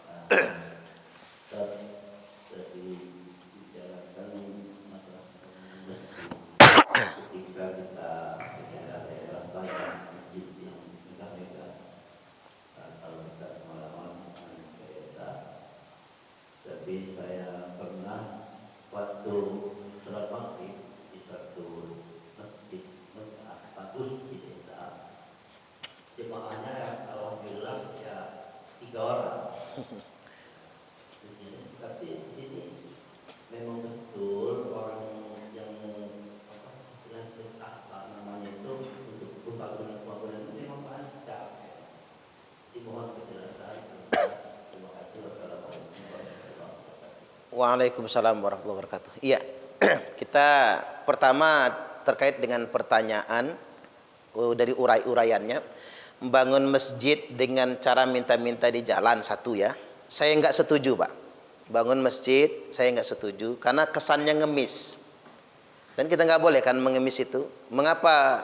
Ketika kita daerah banyak masjid yang megah-megah, kalau kita pengalaman kereta, tapi saya pernah waktu sholat maghrib di satu masjid bagus di desa, jemaahnya alhamdulillah ya 3 orang. Tapi di sini memang betul orang yang namanya itu untuk pembangunan itu memang lancar. Dimohon penjelasan. Terima kasih. Wassalamualaikum warahmatullahi wabarakatuh. Waalaikumsalam warahmatullahi wabarakatuh. Iya, kita pertama terkait dengan pertanyaan dari urai-uraiannya, membangun masjid dengan cara minta-minta di jalan satu ya. Saya nggak setuju Pak. Bangun masjid, saya nggak setuju karena kesannya ngemis. Dan kita nggak boleh kan mengemis itu. Mengapa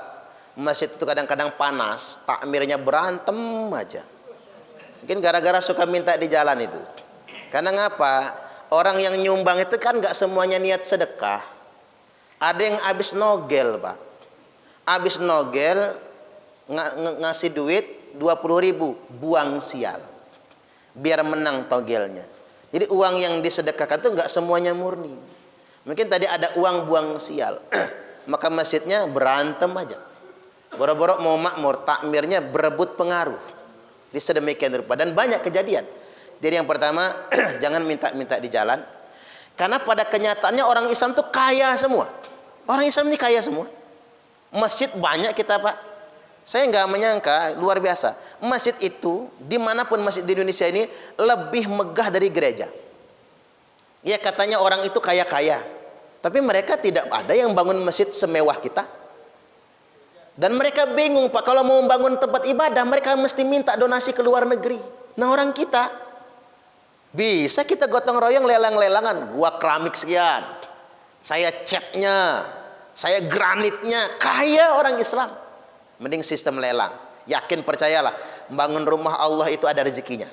masjid itu kadang-kadang panas, takmirnya berantem aja. Mungkin gara-gara suka minta di jalan itu. Karena ngapa? Orang yang nyumbang itu kan nggak semuanya niat sedekah. Ada yang habis nogel Pak. Habis nogel ngasih duit 20.000, buang sial. Biar menang togelnya. Jadi uang yang disedekahkan itu nggak semuanya murni. Mungkin tadi ada uang buang sial. Maka masjidnya berantem aja. Boro-boro mau makmur, takmirnya berebut pengaruh. Di sedemikian rupa. Dan banyak kejadian. Jadi yang pertama, jangan minta-minta di jalan. Karena pada kenyataannya orang Islam itu kaya semua. Orang Islam ini kaya semua. Masjid banyak kita Pak. Saya nggak menyangka, luar biasa. Masjid itu, dimanapun masjid di Indonesia ini, lebih megah dari gereja. Ya katanya orang itu kaya-kaya. Tapi mereka tidak ada yang bangun masjid semewah kita. Dan mereka bingung Pak, kalau mau membangun tempat ibadah, mereka mesti minta donasi ke luar negeri. Nah orang kita, bisa kita gotong royong lelang-lelangan. Gua keramik sekian, saya catnya, saya granitnya, kaya orang Islam. Mending sistem lelang. Yakin percayalah, membangun rumah Allah itu ada rezekinya.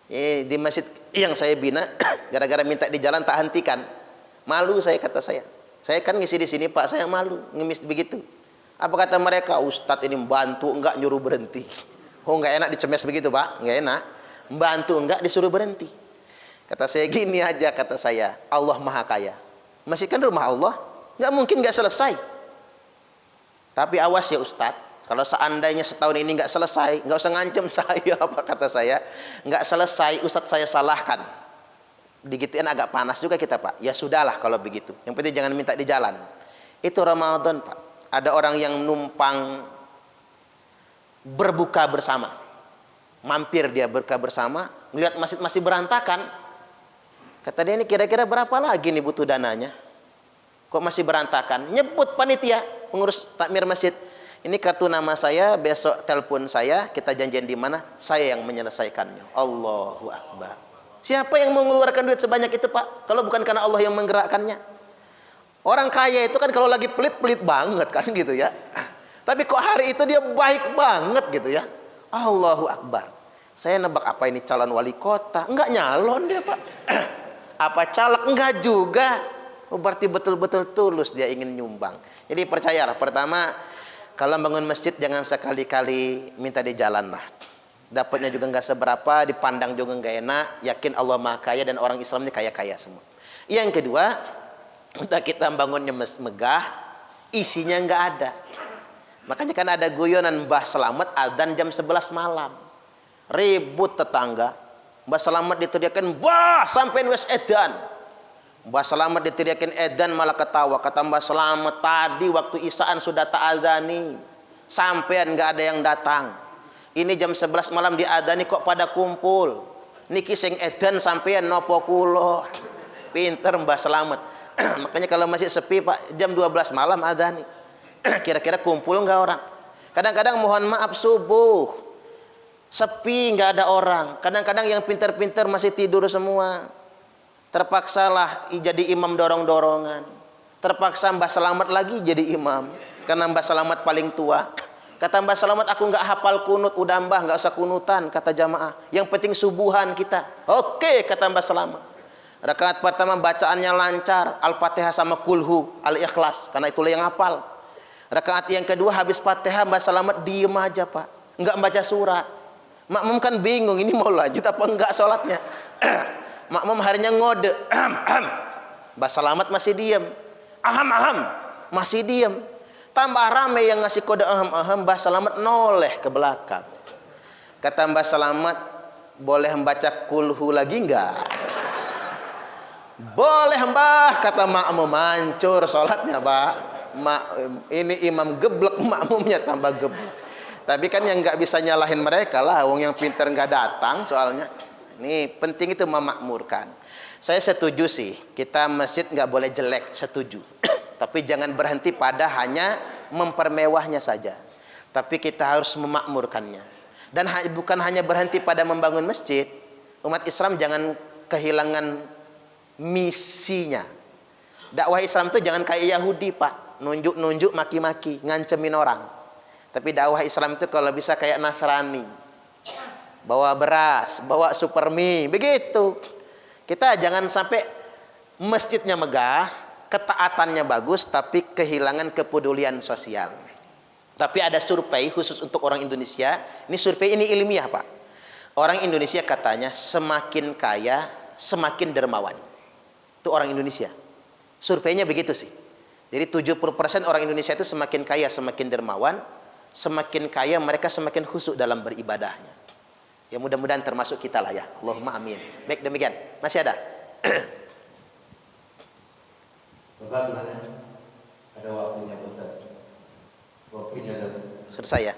Di masjid yang saya bina, gara-gara minta di jalan tak hentikan. Malu saya, kata saya. Saya kan ngisi di sini Pak, saya malu ngemis begitu. Apa kata mereka? Ustadz ini membantu enggak nyuruh berhenti. Oh enggak enak dicemes begitu Pak, enggak enak. Membantu enggak disuruh berhenti. Kata saya gini aja, kata saya, Allah Maha Kaya. Masjid kan rumah Allah, enggak mungkin enggak selesai. Tapi awas ya Ustadz. Kalau seandainya setahun ini nggak selesai, nggak usah ngancam saya, apa kata saya, nggak selesai, Ustadz saya salahkan. Digituin agak panas juga kita Pak. Ya sudahlah kalau begitu. Yang penting jangan minta di jalan. Itu Ramadan Pak. Ada orang yang numpang berbuka bersama. Mampir dia berbuka bersama, melihat masjid masih berantakan. Kata dia, ini kira-kira berapa lagi nih butuh dananya? Kok masih berantakan? Nyebut panitia, pengurus takmir masjid. Ini kartu nama saya, besok telepon saya, kita janjian di mana, saya yang menyelesaikannya. Allahu Akbar. Siapa yang mau mengeluarkan duit sebanyak itu Pak? Kalau bukan karena Allah yang menggerakkannya. Orang kaya itu kan kalau lagi pelit-pelit banget kan gitu ya. Tapi kok hari itu dia baik banget gitu ya. Allahu Akbar. Saya nebak apa ini calon wali kota? Enggak nyalon dia Pak. Apa caleg? Enggak juga. Oh, berarti betul-betul tulus dia ingin nyumbang. Jadi percayalah, pertama, kalau bangun masjid jangan sekali-kali minta di jalan lah. Dapatnya juga nggak seberapa, dipandang juga nggak enak. Yakin Allah Maha Kaya dan orang Islam ini kaya-kaya semua. Yang kedua, udah kita bangunnya megah, isinya nggak ada. Makanya kan ada guyonan Mbah Slamet adzan jam 11 malam. Ribut tetangga. Mbah Slamet diteriakin, "Bah, sampean wes edan." Mbah Slamet diteriakin edan malah ketawa. Kata Mbah Slamet, "Tadi waktu isaan sudah tak adzani. Sampean nggak ada yang datang. Ini jam 11 malam diadzani kok pada kumpul. Niki sing edan sampean nopo kula." Pinter Mbah Slamet. Makanya kalau masih sepi Pak, jam 12 malam adzani. Kira-kira kumpul nggak orang? Kadang-kadang mohon maaf subuh sepi nggak ada orang. Kadang-kadang yang pintar-pintar masih tidur semua. Terpaksalah jadi imam dorong-dorongan. Terpaksa Mbah Slamet lagi jadi imam karena Mbah Slamet paling tua. Kata Mbah Slamet, "Aku nggak hafal kunut, udah Mbah nggak usah kunutan," kata jamaah. "Yang penting subuhan kita." Oke, kata Mbah Slamet. Rakaat pertama bacaannya lancar, Al-Fatihah sama Kulhu, Al-Ikhlas, karena itulah yang hafal. Rakaat yang kedua habis Fatihah Mbah Slamet diem aja Pak, enggak baca surat. Makmum kan bingung, ini mau lanjut apa enggak sholatnya. Makmum harinya ngode, Mbah Slamet masih diem, aham, masih diem. Tambah rame yang ngasih kode aham, Mbah Slamet noleh ke belakang. Kata Mbah Slamet, "Boleh membaca Kulhu lagi enggak?" "Boleh Mbah," kata makmum. Hancur sholatnya Pak. Ini imam geblek, makmumnya tambah geblek. Tapi kan yang nggak bisa nyalahin mereka lah, wong yang pinter nggak datang soalnya. Ini penting itu memakmurkan. Saya setuju sih, kita masjid nggak boleh jelek, setuju. Tapi jangan berhenti pada hanya mempermewahnya saja. Tapi kita harus memakmurkannya. Dan bukan hanya berhenti pada membangun masjid. Umat Islam jangan kehilangan misinya. Dakwah Islam itu jangan kayak Yahudi Pak, nunjuk-nunjuk, maki-maki, ngancemin orang. Tapi dakwah Islam itu kalau bisa kayak Nasrani, bawa beras, bawa super mie, begitu. Kita jangan sampai masjidnya megah, ketaatannya bagus, tapi kehilangan kepedulian sosial. Tapi ada survei khusus untuk orang Indonesia. Ini survei ini ilmiah Pak. Orang Indonesia katanya semakin kaya, semakin dermawan. Itu orang Indonesia. Surveinya begitu sih. Jadi 70% orang Indonesia itu semakin kaya, semakin dermawan. Semakin kaya mereka semakin khusyuk dalam beribadahnya. Ya mudah-mudahan termasuk kita lah ya. Allahumma amin. Baik demikian. Masih ada? Bapak gimana? Ada waktunya Ustaz. Waktunya ada. Selesai ya?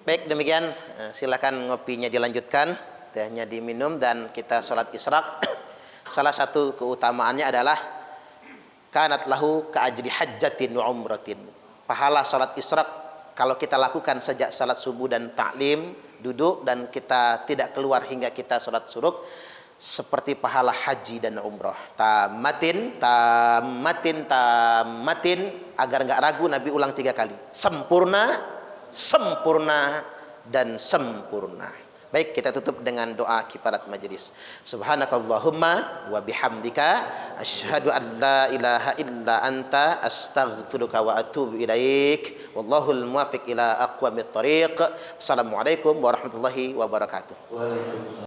Baik demikian. Silakan ngopinya dilanjutkan. Tehnya diminum dan kita sholat isyraq. Salah satu keutamaannya adalah kanat lahu ka'ajri hajjatin wa umratin. Pahala salat isyraq kalau kita lakukan sejak salat subuh dan ta'lim, duduk dan kita tidak keluar hingga kita salat syuruk, seperti pahala haji dan umrah. Tamatin, agar enggak ragu Nabi ulang 3 kali. Sempurna, sempurna dan sempurna. Baik, kita tutup dengan doa kifarat majelis. Subhanakallahumma wa bihamdika asyhadu an la ilaha illa anta astaghfiruka wa atubu ilaik. Wallahul muwaffiq ila aqwamit thoriq. Assalamualaikum warahmatullahi wabarakatuh. Waalaikumsalam.